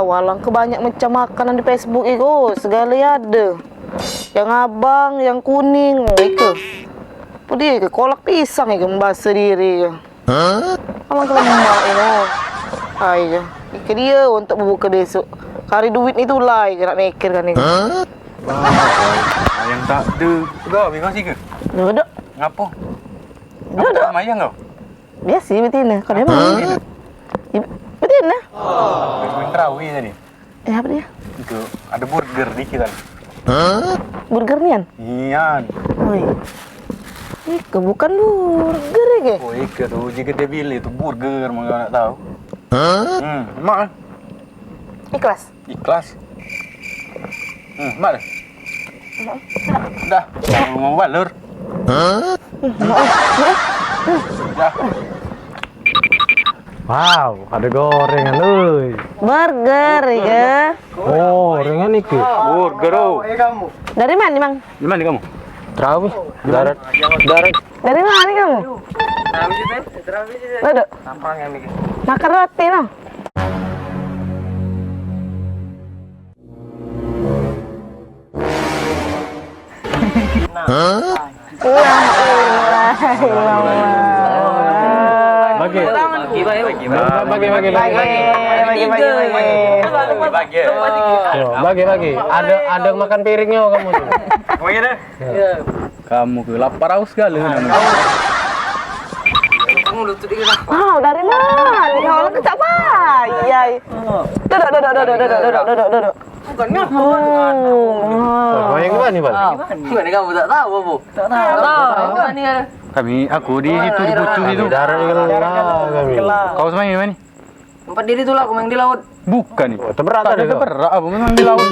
Walang kebanyak macam makanan di Facebook itu, segala ada. Yang abang, yang kuning, itu. Apa dia ke kolak pisang itu membahas diri. Abang kelemak itu. Ay, ke dia untuk membuka besok. Kari duit itu lah, nak mikir kan itu. Yang tak ada. Kau bingung sih ke? Duduk. Ngapa? Duduk. Mayang kau? Biasa betina. Kau dia mana? Betina. Main terawih tadi. Apa dia? Itu ada burger dikit kan. Burger nian? Iya. Oi. Ike bukan burger ya? Oh, Ike tuh jika dia bilang itu burger, mau nggak tahu. Mak. Ikhlas. Ikhlas. Mak dah. Dah. Mau balur. Dah. Wow, ada gorengan euy. Burger ya. Oh, gorengan iki. Burger oh. Dari mana, Mang? Di mana kamu? Terawih. Darat. Dari mana kamu? Duduk. Makan roti no. Bagi. Ada makan piringnya kamu tuh. Kamu ke lapar haus sekali namanya. Wow, dari mana? Kalau kecap payah. Duduk. Bukan ngapa. Oh, yang mana nih, Bang? Gimana kamu tak tahu, Bu? Tak tahu. Aku di situ di pucuk itu. Darat kami. Kau sama yang mana? Tempat diri tuh lah, aku main di laut. Bukan nih. Terberat ada kau. Berat apa memang di laut.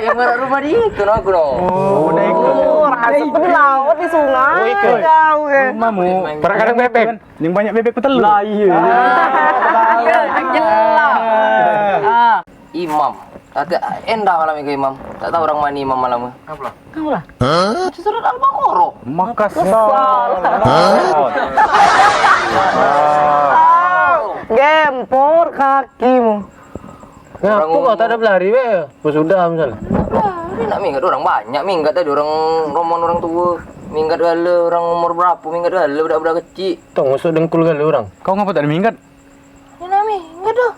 Yang berat rumah di itu, aku dong. Oh, udah ikut. Rasa di laut di sungai. Oh, ikut. Jauh ya. Mamu. Pernah kadang bebek. Yang banyak bebek petelur. Lah iya. Jelas. Imam. Kata endah malam itu Imam. Tak tahu orang mana Imam malam. Kamu lah. Itu surat Al-Baqarah. Makassar. Gempor kakimu. Ngapu kau tak ada pelari be? Sudah misalnya. Ini nak minggat orang banyak, minggat tadi orang rombongan orang tua. Minggat gala orang umur berapa, minggat gala budak-budak kecil. Tong masuk dengkul kali orang. Kau ngapa tak ada minggat? Ini nak minggat dah.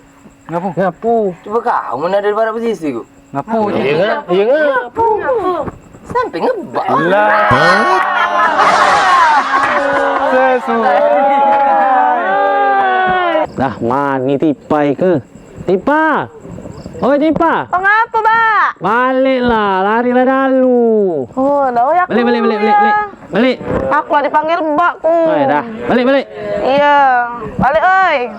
Ngapu. Coba kau mana ada pada posisi ku. Ngapu. Iya ngapu. Sampai ngebak. Lah. Sesuai. Dah mani tipai ke? Tipa. Oh tipa. Oh ngapa, Pak? Baliklah, larilah dulu. Oh, dah ya. Balik. Aku lah dipanggil Mbakku. Oh, ya dah. Balik. Iya. Balik, oi.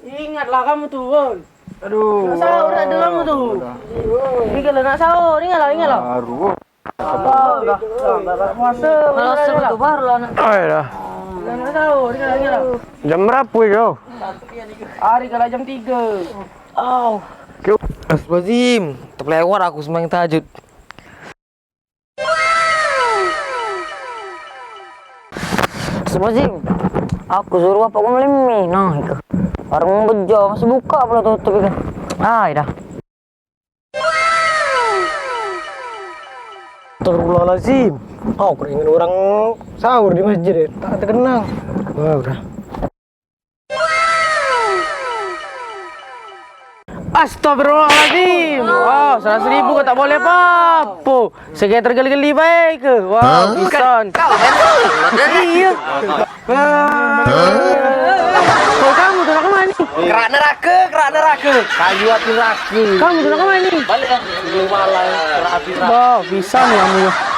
Ingatlah kamu tuh, Bon. Aduh. Nak sahur tak ada kamu tuh. Ini kalau nak sahur, ingatlah. Baru. Dah puasa. Puasa betul baru lah nak. Oh, ya dah. Nak sahur, ingatlah. Jam berapa kau? Hari kalau jam 3. Oh. Astagfirullahaladzim, terlewat aku sembahyang tahajud. Astagfirullahaladzim, aku suruh bapak aku beli mie. Nah itu, warung bejo masih buka pula tutup itu. Dah. Astagfirullahaladzim. Oh, keringin orang sahur di masjid. Tak terkenang. Wah, udah. Astagfirullahaladzim. Wow, 100.000 kau tak boleh apa-apa. Sekian tergeli-geli baik ke? Wow, pisan. Iya. Kau kamu tu nak ke mana? Kerak kerak neraka. Kayu api raki. Kamu sudah kemana ini? Balik ya. Belum malah kerak api raki. Wah, bisa nih kamu.